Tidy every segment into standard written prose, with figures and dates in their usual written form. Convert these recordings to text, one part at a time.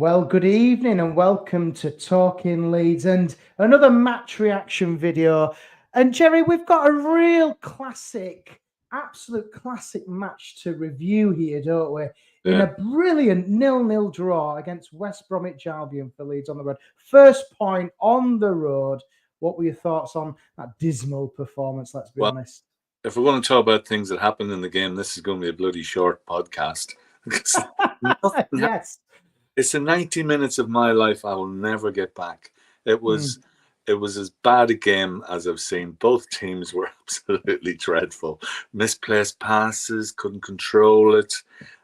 Well, good evening and welcome to Talking Leeds and another match reaction video. And Gerry, we've got a real classic, absolute classic match to review here, don't we? In a brilliant 0-0 draw against West Bromwich Albion for Leeds on the road. First point on the road. What were your thoughts on that dismal performance, let's be honest? If we're going to talk about things that happened in the game, this is going to be a bloody short podcast. Yes. It's the 90 minutes of my life I will never get back. It was as bad a game as I've seen. Both teams were absolutely dreadful. Misplaced passes, couldn't control it.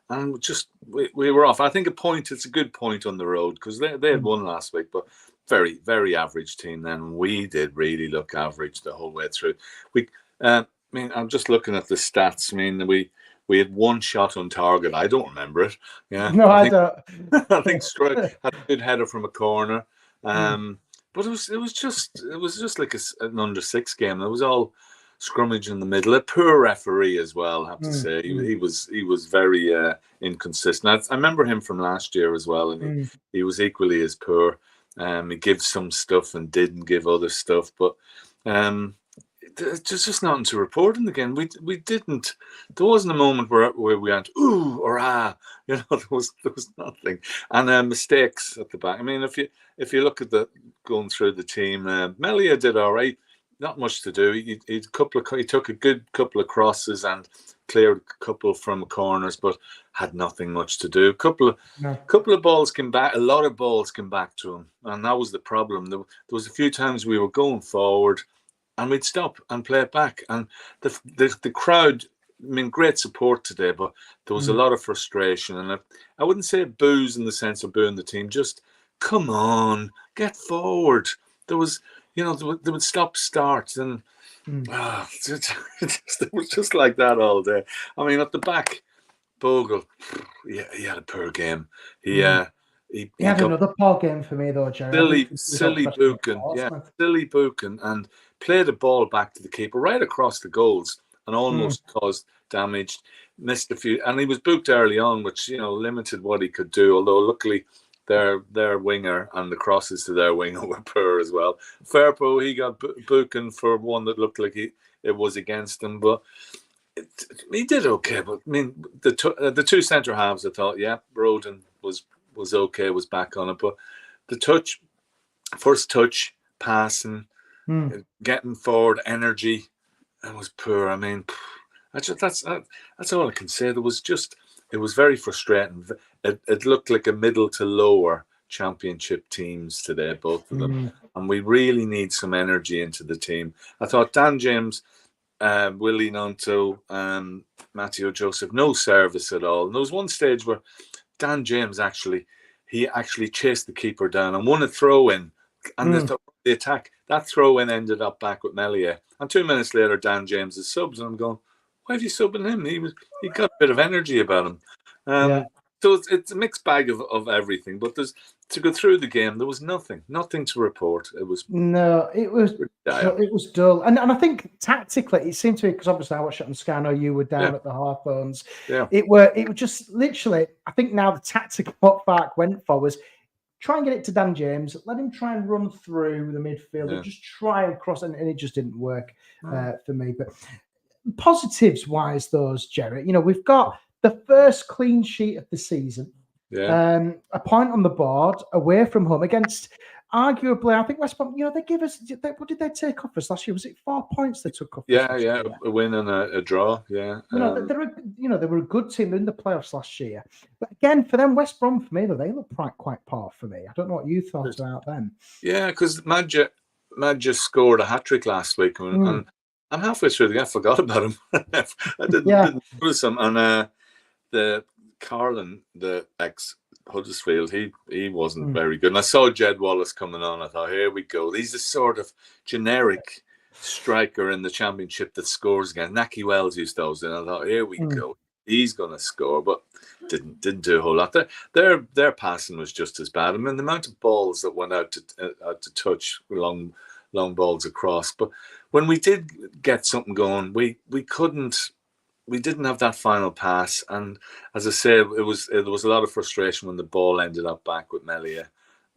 And just, we were off. I think it's a good point on the road because they had won last week, but very, very average team then. We did really look average the whole way through. I'm just looking at the stats. We had one shot on target. I don't remember it. Yeah, no, I don't. I think Strike had a good header from a corner. But it was just like an under six game. It was all scrummage in the middle. A poor referee as well, I have to say. He was very inconsistent. I remember him from last year as well, and he was equally as poor. He gives some stuff and didn't give other stuff, but there's just nothing to report in the game. We didn't. There wasn't a moment where we went ooh or ah. There was nothing. And mistakes at the back. I mean, if you look at going through the team, Melia did all right. Not much to do. He took a good couple of crosses and cleared a couple from corners, but had nothing much to do. Couple of balls came back. A lot of balls came back to him, and that was the problem. There was a few times we were going forward, and we'd stop and play it back. And the crowd, great support today, but there was a lot of frustration. And I wouldn't say boos in the sense of booing the team, just come on, get forward. There was, they would stop starts and it was just like that all day. I mean, at the back, Bogle, he had a poor game. He had another poor game for me though, Gerry. Silly Buchan, and played the ball back to the keeper right across the goals and almost caused damage. Missed a few, and he was booked early on, which limited what he could do. Although luckily, their winger and the crosses to their winger were poor as well. Firpo, he got Buchan for one that looked like it was against him, but he did okay. But the two centre halves, I thought, Broden was okay, was back on it, but the first touch, passing, getting forward, energy, it was poor. I mean, that's all I can say. It was very frustrating. It looked like a middle to lower championship teams today, both of them, and we really need some energy into the team. I thought Dan James, Willie Nonto, Matteo Joseph, no service at all. And there was one stage where Dan James actually chased the keeper down and won a throw-in. And the attack, that throw-in ended up back with Melia. And 2 minutes later, Dan James is subs. And I'm going, why have you subbing him? He got a bit of energy about him. So it's a mixed bag of everything. But to go through the game, there was nothing to report. It was dull. And I think tactically, it seemed to me, because obviously I watched it on Sky, I know you were down at the Hawthorns. Yeah. It was just literally, I think now the tactic what Fark went for was try and get it to Dan James, let him try and run through the midfield, just try and cross, and it just didn't work for me. But positives wise, those, Gerry, we've got the first clean sheet of the season. Yeah. A point on the board away from home against arguably, I think West Brom, they give us, what did they take off us last year? Was it 4 points they took off us? Yeah, a win and a draw, yeah. They were a good team in the playoffs last year. But again, for them, West Brom, for me, they look quite poor for me. I don't know what you thought about them. Yeah, because Madja scored a hat-trick last week, and I'm halfway through the game, I forgot about him. I didn't notice him. And the Carlin, the ex-Huddersfield, he wasn't very good. And I saw Jed Wallace coming on. I thought, here we go. He's the sort of generic striker in the championship that scores again. Naki Wells used those, and I thought, here we go. He's going to score, but didn't do a whole lot. Their passing was just as bad. I mean, the amount of balls that went out to touch, long balls across. But when we did get something going, we couldn't we didn't have that final pass, and as I said, there was a lot of frustration when the ball ended up back with Melia,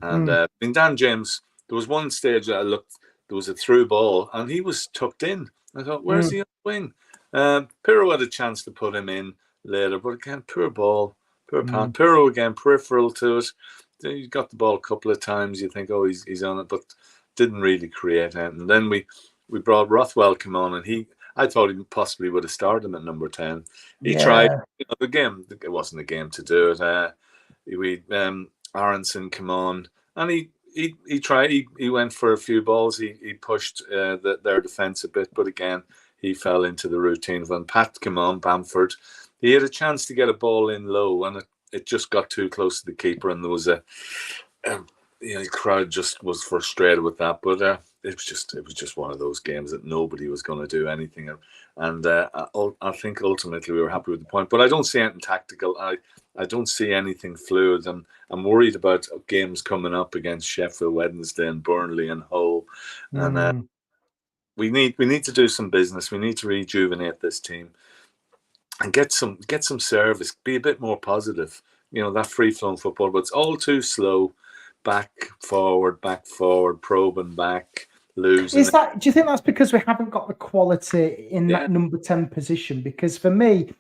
and I mean Dan James. There was one stage that I looked. There was a through ball, and he was tucked in. I thought, where's he on the wing? Pirro had a chance to put him in later, but again, poor ball, poor pass. Pirro again, peripheral to it. He got the ball a couple of times. You think, oh, he's on it, but didn't really create anything. And then we brought Rothwell come on, and I thought he possibly would have started him at number 10. He tried, the game. It wasn't a game to do it. We Aronson come on, and he tried. He went for a few balls. He pushed their defence a bit, but again, he fell into the routine. When Pat came on, Bamford, he had a chance to get a ball in low, and it just got too close to the keeper, and there was the crowd just was frustrated with that. But it was just one of those games that nobody was going to do anything, and I think ultimately we were happy with the point. But I don't see anything tactical. I don't see anything fluid. I'm worried about games coming up against Sheffield Wednesday and Burnley and Hull, and we need to do some business. We need to rejuvenate this team and get some service. Be a bit more positive. That free flowing football, but it's all too slow. Back forward, probing back, losing. Do you think that's because we haven't got the quality in that number 10 position? Because for me,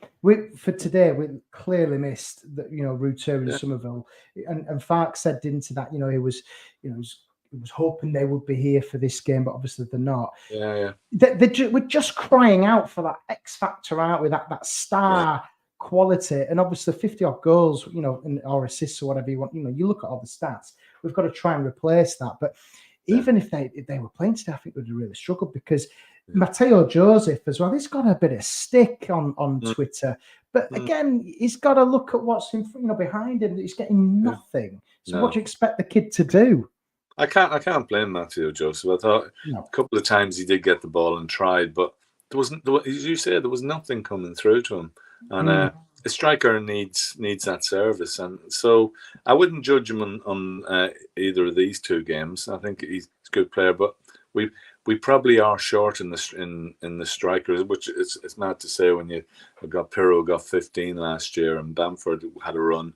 for today, we clearly missed that. Rutter and Somerville, and Fark said into that. He was hoping they would be here for this game, but obviously they're not. We're just crying out for that X factor, aren't we? That star quality, and obviously 50 odd goals, or assists or whatever you want. You look at all the stats. We've got to try and replace that. But even if they were playing today, I think we'd have really struggled, because Matteo Joseph as well, he's got a bit of stick on Twitter. But again, he's got to look at what's behind him. He's getting nothing. So what do you expect the kid to do? I can't blame Matteo Joseph. I thought a couple of times he did get the ball and tried, but as you said, there was nothing coming through to him. And a striker needs that service, and so I wouldn't judge him on either of these two games. I think he's a good player, but we probably are short in the strikers, which it's mad to say when you got Pirro got 15 last year and Bamford had a run,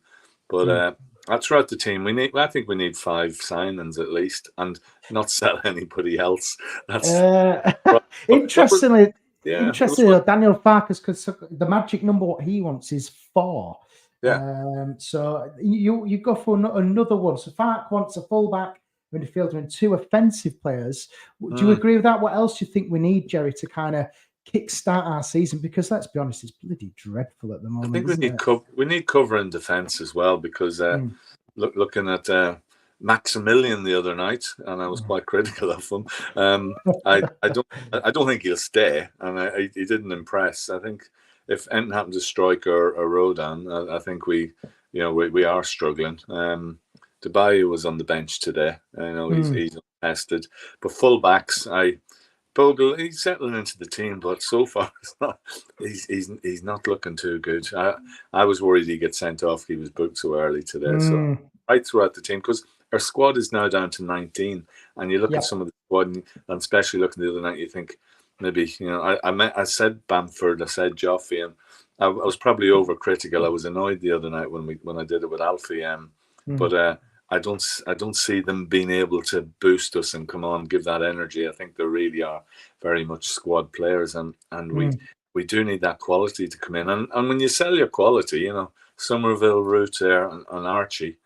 but throughout the team I think we need 5 signings at least, and not sell anybody else. That's interestingly. Interestingly, Daniel Farkas, because the magic number what he wants is 4. So you go for another one. So Fark wants a fullback, midfielder, and 2 offensive players. Do you agree with that? What else do you think we need, Gerry, to kind of kickstart our season? Because let's be honest, it's bloody dreadful at the moment. I think we need cover in defence as well, because looking at Maximilian the other night, and I was quite critical of him. I don't think he'll stay, and he didn't impress. I think if anything happened to Striker or Rodan, I think we are struggling. Debayu was on the bench today. He's untested, but full backs. Bogle, he's settling into the team, but so far he's not looking too good. I was worried he'd get sent off. He was booked so early today. So right throughout the team, because our squad is now down to 19, and you look at some of the squad, and especially looking the other night, you think maybe I said Bamford, I said Joffrey, and I was probably overcritical. I was annoyed the other night when I did it with Alfie, but I don't see them being able to boost us and come on, give that energy. I think they really are very much squad players, and we do need that quality to come in. And when you sell your quality, Somerville, Rutter, and Archie.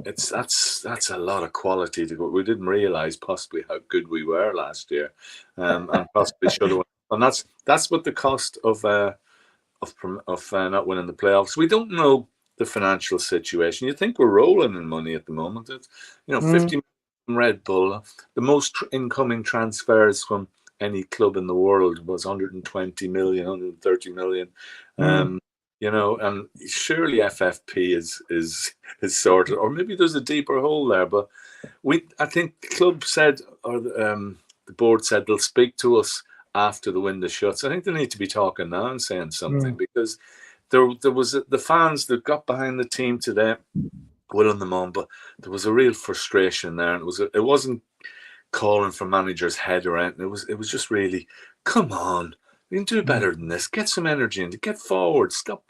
That's a lot of quality to go. We didn't realise possibly how good we were last year, and possibly should have. And that's what the cost of not winning the playoffs. We don't know the financial situation. You think we're rolling in money at the moment? It's 50 million from Red Bull. The most incoming transfers from any club in the world was 120 million, 130 million. And surely FFP is sorted, or maybe there's a deeper hole there. But I think the club said, or the board said, they'll speak to us after the window shuts. I think they need to be talking now and saying something, because there was the fans that got behind the team today, willing them on, but there was a real frustration there, and it wasn't calling for manager's head or anything. It was just really, come on. You can do better than this. Get some energy into. Get forward. Stop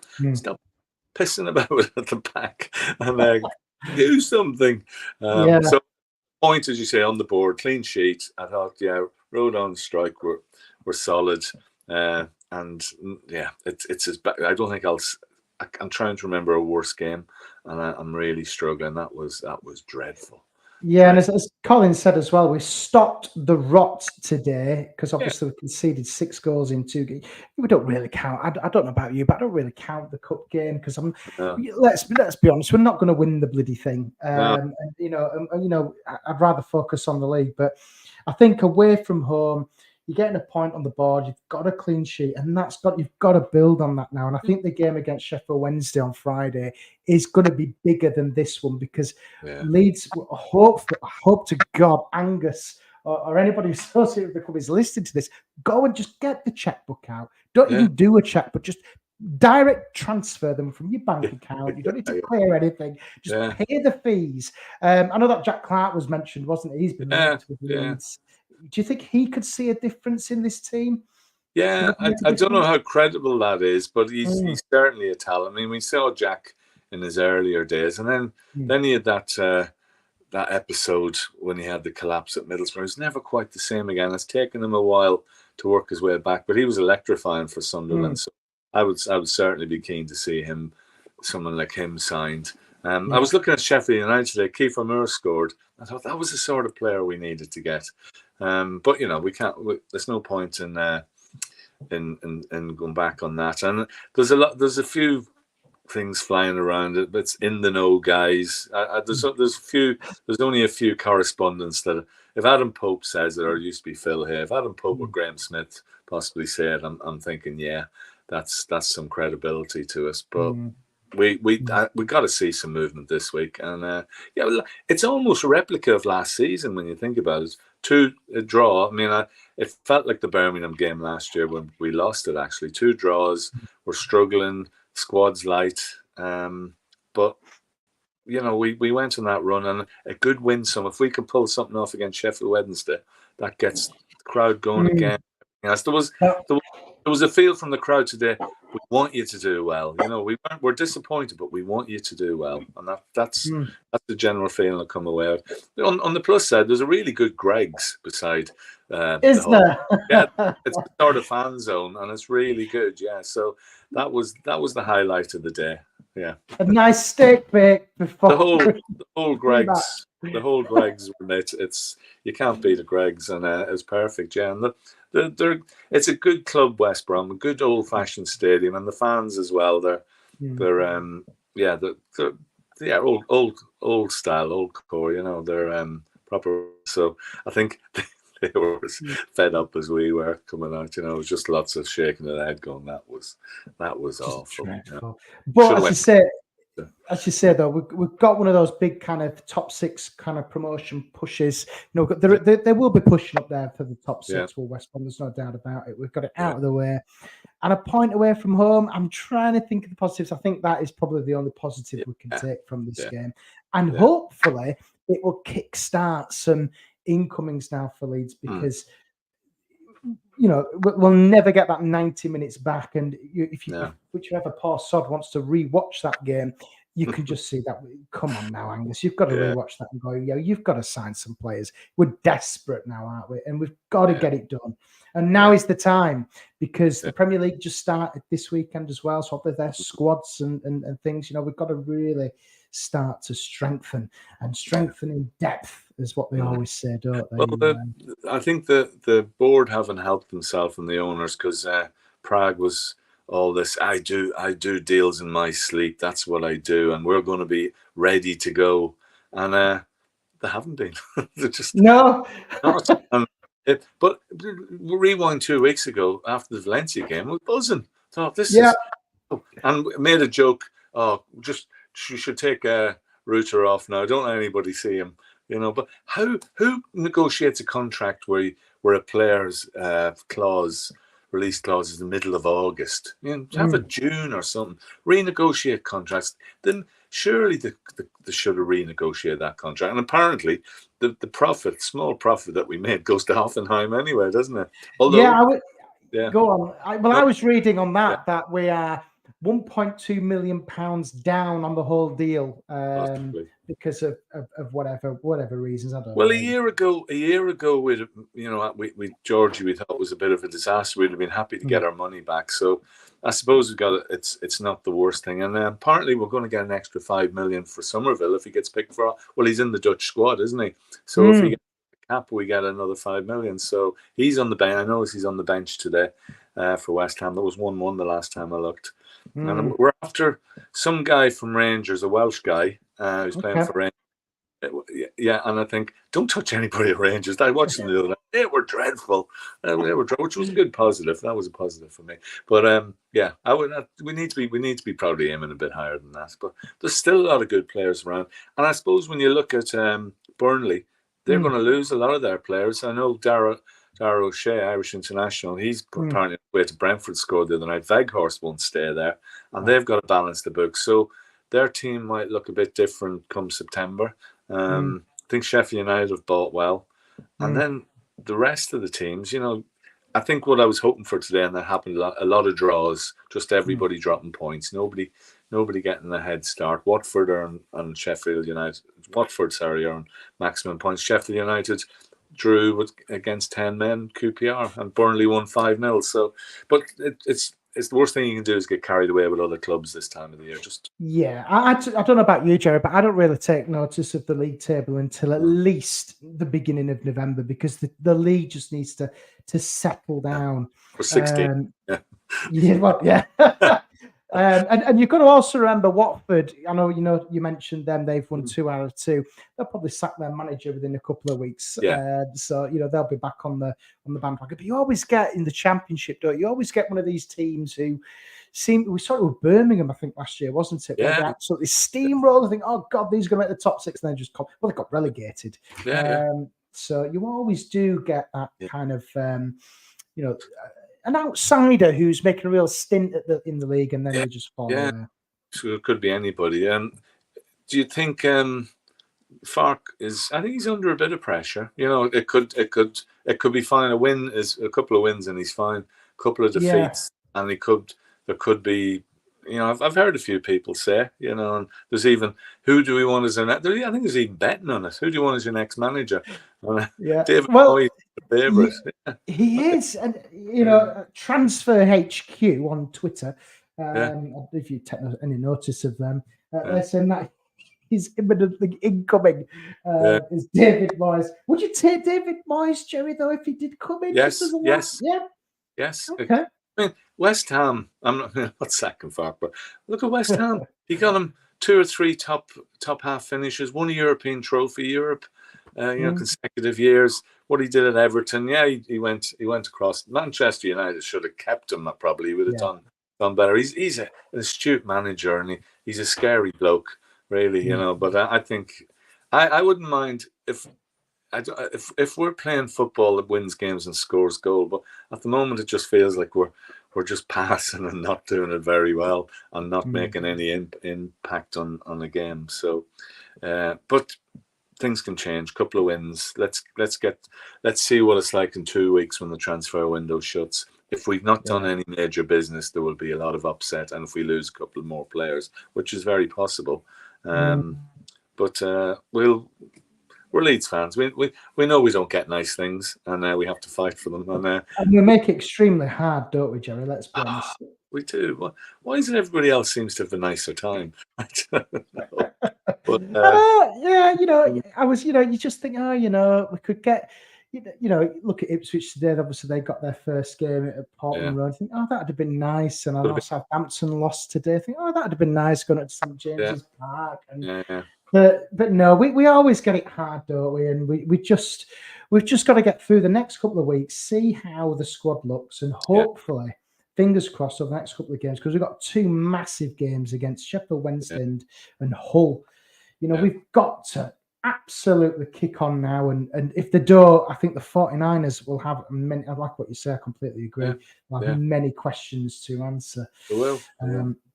pissing about at the back and do something. So points, as you say, on the board, clean sheet. I thought, Road on strike were solid, and it's as bad. I don't think I'm trying to remember a worse game, and I'm really struggling. That was dreadful. Yeah, and as Colin said as well, we stopped the rot today because obviously we conceded 6 goals in 2 games. We don't really count. I don't know about you, but I don't really count the cup game because let's be honest, we're not going to win the bloody thing. And, I'd rather focus on the league. But I think away from home, you're getting a point on the board. You've got a clean sheet, and you've got to build on that now. And I think the game against Sheffield Wednesday on Friday is going to be bigger than this one because Leeds, hope to God, Angus or anybody associated with the club is listening to this. Go and just get the checkbook out. Don't even do a check, but just direct transfer them from your bank account. You don't need to clear anything. Just pay the fees. I know that Jack Clark was mentioned, wasn't he? He's been linked with Leeds. Do you think he could see a difference in this team? Yeah, I don't know how credible that is, but he's certainly a talent. I mean, we saw Jack in his earlier days, and then he had that episode when he had the collapse at Middlesbrough. He's never quite the same again. It's taken him a while to work his way back, but he was electrifying for Sunderland. So I would certainly be keen to see someone like him signed. I was looking at Sheffield United today. Kiefer Moore scored. I thought that was the sort of player we needed to get. But we can't. There's no point in going back on that. And there's a few things flying around it, but it's in the know, guys. There's only a few correspondents that if Adam Pope says it, or it used to be Phil here, if Adam Pope or Graham Smith possibly say it, I'm thinking, that's some credibility to us. But we got to see some movement this week, and it's almost a replica of last season when you think about it. A draw. I mean, it felt like the Birmingham game last year when we lost it. Actually, 2 draws. We're struggling. Squad's light, but we went on that run, and a good win. If we can pull something off against Sheffield Wednesday, that gets the crowd going again. Yes, there was a feel from the crowd today. We want you to do well. We're disappointed, but we want you to do well, and that's the general feeling that come away. On the plus side, there's a really good Greggs beside. Is there? It's a sort of fan zone, and it's really good. Yeah, so that was the highlight of the day. Yeah, a nice steak bake before the whole Greggs. The whole Greggs remit. You can't beat a Greggs, and it was perfect. Yeah, and it's a good club, West Brom, a good old-fashioned stadium, and the fans as well. They're old style, old core. They're proper. So I think they were as fed up as we were coming out. It was just lots of shaking of the head, going, "That was awful." But as you say, though, we've got one of those big kind of top 6 kind of promotion pushes. They will be pushing up there for the top 6 for West Brom. There's no doubt about it. We've got it out of the way. And a point away from home. I'm trying to think of the positives. I think that is probably the only positive we can take from this game. And hopefully it will kickstart some incomings now for Leeds, because we'll never get that 90 minutes back. And whichever poor sod wants to rewatch that game, you can just see that. Come on now, Angus, you've got to rewatch that and go, you've got to sign some players. We're desperate now, aren't we? And we've got to get it done. And now is the time, because the Premier League just started this weekend as well. So their squads and things, we've got to really start to strengthen in depth, is what they always say, don't they? Well, I think the board haven't helped themselves and the owners, because Prague was all this. I do deals in my sleep. That's what I do, and we're going to be ready to go. And they haven't been. They're just not. But rewind 2 weeks ago after the Valencia game, we were buzzing. Thought this is, and made a joke. You should take a Router off now. Don't let anybody see him. But who negotiates a contract where a player's release clause is the middle of August? Have a June or something. Renegotiate contracts. Then surely they should have renegotiated that contract. And apparently, the small profit that we made goes to Hoffenheim anyway, doesn't it? Although, Yeah. Go on. I was reading on that we are £1.2 million down on the whole deal because of whatever reasons. I don't know. Well, a year ago, we Georgie, we thought was a bit of a disaster. We'd have been happy to get our money back. So I suppose it's not the worst thing. And apparently we're going to get an extra $5 million for Somerville if he gets picked for. Well, he's in the Dutch squad, isn't he? So if he gets the cap, we get another $5 million. So he's on the bench. I noticed he's on the bench today for West Ham. That was 1-1 the last time I looked. And we're after some guy from Rangers, a Welsh guy who's playing for Rangers. Yeah, and I think don't touch anybody at Rangers. I watched them the other night; they were dreadful. Which was a good positive. That was a positive for me. But yeah, we need to be probably aiming a bit higher than that. But there's still a lot of good players around, and I suppose when you look at Burnley, they're going to lose a lot of their players. I know Dara O'Shea, Irish international, he's apparently way to Brentford scored the other night. Weghorst won't stay there, and they've got to balance the book. So their team might look a bit different come September. I think Sheffield United have bought well, and then the rest of the teams, I think what I was hoping for today, and that happened a lot of draws, just everybody dropping points, nobody getting a head start. Watford and Sheffield United, are on maximum points. Sheffield United drew against 10 men QPR, and Burnley won 5-0. So, but it's the worst thing you can do is get carried away with other clubs this time of the year. I don't know about you, Gerry, but I don't really take notice of the league table until at least the beginning of November, because the league just needs to settle down. For 16. And you've got to also remember Watford. I know you mentioned them; they've won 2 out of 2. They'll probably sack their manager within a couple of weeks. So they'll be back on the bandwagon. But you always get in the Championship, don't you? You always get one of these teams who we saw it with Birmingham, I think, last year, wasn't it? Yeah. They absolutely steamrolled. I think, oh God, these are going to make the top 6, and then they got relegated. So you always do get that kind of an outsider who's making a real stint in the league, and then they just fall. So it could be anybody. Do you think Fark is? I think he's under a bit of pressure. It could be fine. A couple of wins, and he's fine. A couple of defeats, and there could be. I've heard a few people say, and there's even, who do we want as I think there's even betting on it. Who do you want as your next manager? David Moyes, favourite. He is, and Transfer HQ on Twitter. If you take any notice of them, they're saying that he's imminently incoming. Is David Moyes? Would you take David Moyes, Gerry? Though, if he did come in, yes. Okay. I mean, West Ham, I'm not sacking Fark, but look at West Ham. He got him 2 or 3 top half finishes, won a European trophy, Europe, consecutive years. What he did at Everton, he went across. Manchester United should have kept him. Probably he would have done better. He's an astute manager, and he's a scary bloke, really. But I think I wouldn't mind if we're playing football that wins games and scores goal, but at the moment it just feels like we're just passing and not doing it very well and not making any impact on the game. So, but things can change. Couple of wins. Let's see what it's like in 2 weeks when the transfer window shuts. If we've not done any major business, there will be a lot of upset, and if we lose a couple more players, which is very possible, but we're Leeds fans. We know we don't get nice things, and we have to fight for them. And we make it extremely hard, don't we, Gerry? Let's be honest. We do. Why is it everybody else seems to have a nicer time? I don't know. But, I was, you just think, we could get, look at Ipswich today. Obviously, they got their first game at Portland Road. I think, that'd have been nice. And I know Southampton lost today. I think, that'd have been nice going to St James's Park. And But no, we always get it hard, don't we? And we've just got to get through the next couple of weeks, see how the squad looks, and hopefully, fingers crossed, over the next couple of games, because we've got 2 massive games against Sheffield Wednesday and Hull. We've got to absolutely kick on now, and if they don't, I think the 49ers will have many. I like what you say. I completely agree. They'll have many questions to answer. They will.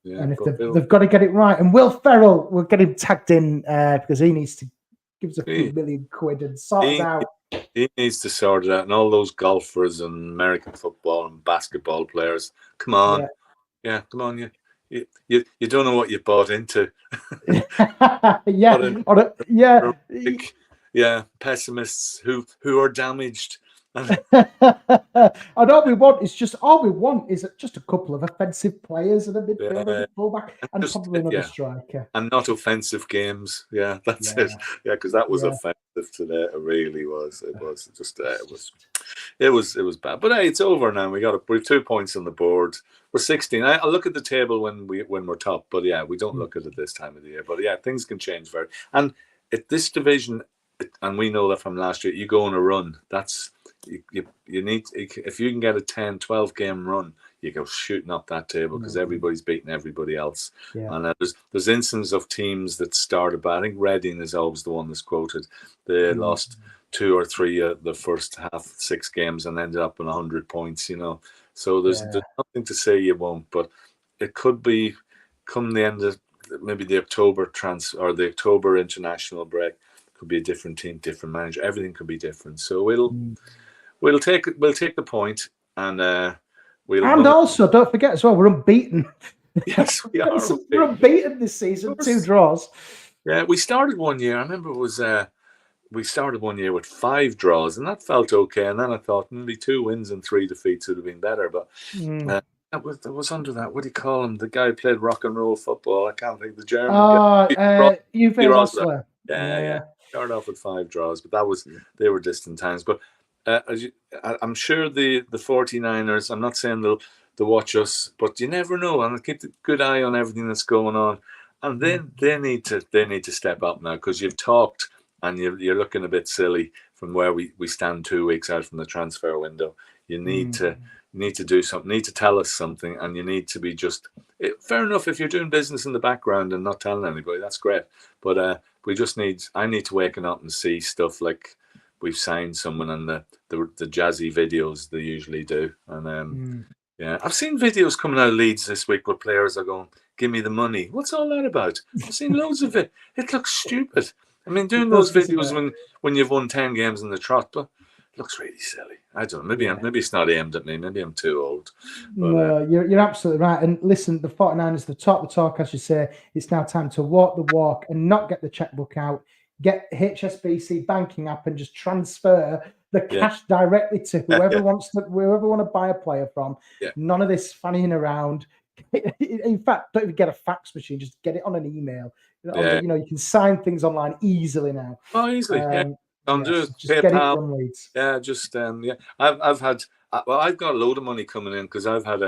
And if they've got to get it right, and Will Ferrell, we'll get him tagged in because he needs to give us a few million quid and sort us out. He needs to sort it out. And all those golfers and American football and basketball players, come on. Yeah, come on. You don't know what you bought into. Yeah. Yeah, pessimists who are damaged. And all we want is just a couple of offensive players and a midfielder, a fullback, and probably another striker. And not offensive games. Yeah, that's it. Yeah, because that was offensive today. It really was. It was just it was bad. But hey, it's over now. We're 2 points on the board. We're 16. I look at the table when we're top, but yeah, we don't look at it this time of the year. But yeah, things can change and at this division, and we know that from last year, you go on a run. That's you need, if you can get a 10, 12 game run, you go shooting up that table because everybody's beating everybody else. And there's instances of teams that started bad. I think Reading is always the one that's quoted. They lost 2 or 3 the first half 6 games and ended up on 100 points. So there's nothing to say you won't, but it could be come the end of maybe the October or the October international break. Could be a different team, different manager. Everything could be different. So we'll take the point, and also don't forget as well, we're unbeaten. Yes, we are. We're unbeaten this season. 2 draws. Yeah, we started one year. I remember it was we started one year with 5 draws, and that felt okay. And then I thought maybe 2 wins and 3 defeats would have been better. But that was under that. What do you call him? The guy who played rock and roll football. I can't think the German. Uwe Rosler. Yeah. Started off with 5 draws, but they were distant times. But I'm sure the 49ers, I'm not saying they'll watch us, but you never know. And keep a good eye on everything that's going on. And then they need to step up now, because you've talked and you're looking a bit silly from where we stand 2 weeks out from the transfer window. You need to do something. You need to tell us something, and you need to be fair enough if you're doing business in the background and not telling anybody. That's great, but I need to waken up and see stuff like we've signed someone and the jazzy videos they usually do. And I've seen videos coming out of Leeds this week where players are going, "Give me the money." What's all that about? I've seen loads of it. It looks stupid. I mean, doing those videos when you've won 10 games in the trot, but it looks really silly. I don't know. Maybe it's not aimed at me. Maybe I'm too old. But, no, you're absolutely right. And listen, the 49ers, the top of the talk, as you say, it's now time to walk the walk and not get the checkbook out. Get HSBC banking app and just transfer the cash directly to whoever wants to buy a player from. None of this fannying around. In fact, don't even get a fax machine. Just get it on an email. You can sign things online easily now. Oh, easily. Just get it from Leeds. I've got a load of money coming in because I've had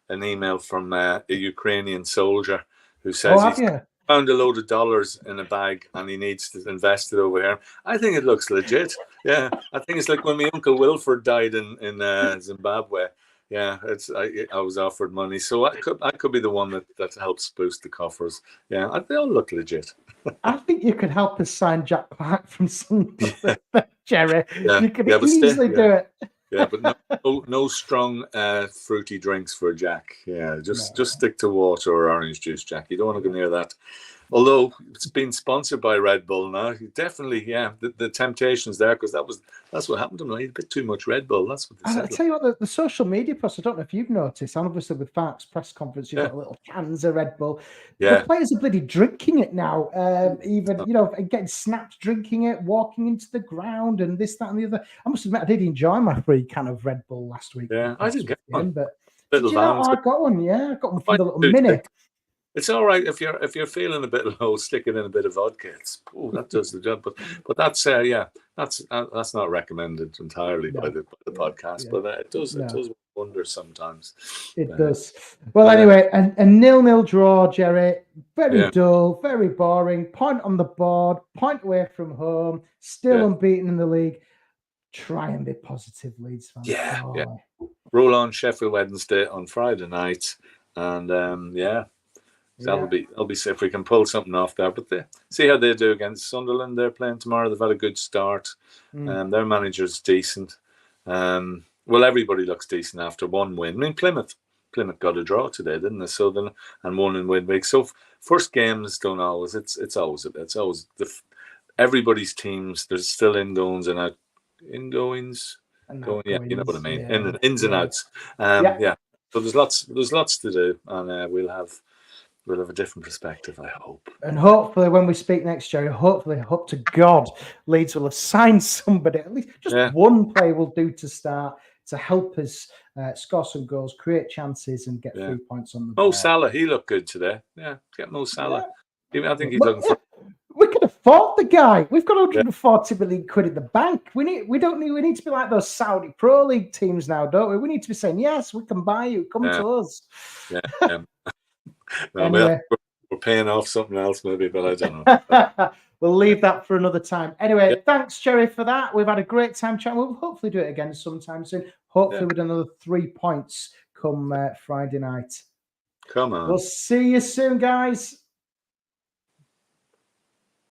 an email from a Ukrainian soldier who says he's found a load of dollars in a bag and he needs to invest it over here. I think it looks legit. Yeah, I think it's like when my uncle Wilford died in Zimbabwe. Yeah, I was offered money, so I could be the one that helps boost the coffers. Yeah, they all look legit. I think you could help us sign Jack Clark from Sunderland, Gerry. You could easily do it. Yeah, but no strong fruity drinks for Jack. Yeah, just stick to water or orange juice, Jack. You don't want to go near that. Although it's been sponsored by Red Bull now, definitely, the temptation's there, because that's what happened to him. He had a bit too much Red Bull. That's what they said. I'll tell you what, the social media posts, I don't know if you've noticed, and obviously with Fark's press conference, you've got little cans of Red Bull. The players are bloody drinking it now. Getting snapped drinking it, walking into the ground, and this, that, and the other. I must admit, I did enjoy my free can of Red Bull last week. Yeah, I didn't get one. But I got one. Yeah, I got one from the little mini. It's all right if you're feeling a bit low, stick it in a bit of vodka. That does the job. But that's that's not recommended entirely by the podcast. But it does wonder sometimes. It does. Well, anyway, a 0-0 draw, Gerry. Very dull, very boring. Point on the board, point away from home. Still unbeaten in the league. Try and be positive, Leeds fans. Yeah. Roll on Sheffield Wednesday on Friday night, and That'll be if we can pull something off there. But see how they do against Sunderland. They're playing tomorrow. They've had a good start. Their manager's decent. Well, everybody looks decent after one win. I mean, Plymouth got a draw today, didn't they? So and won in midweek. So first games don't always. It's always everybody's teams. There's still in-goings and out ingoings, And going, yeah, you know what I mean, yeah, ins and outs. Yeah. So there's lots to do, and we'll have a different perspective, I hope. And hopefully, when we speak next, Gerry, hopefully, hope to God, Leeds will have signed somebody. At least just one player will do to start to help us score some goals, create chances, and get 3 points on the board. Mo Salah, he looked good today. Yeah, get Mo Salah. I think he's looking for. We can afford the guy. We've got 140 million quid in the bank. We need to be like those Saudi Pro League teams now, don't we? We need to be saying, yes, we can buy you. Come to us. Yeah. Anyway. We're paying off something else, maybe, but I don't know. We'll leave that for another time. Anyway, thanks, Gerry, for that. We've had a great time chatting. We'll hopefully do it again sometime soon. Hopefully with another 3 points come Friday night. Come on. We'll see you soon, guys.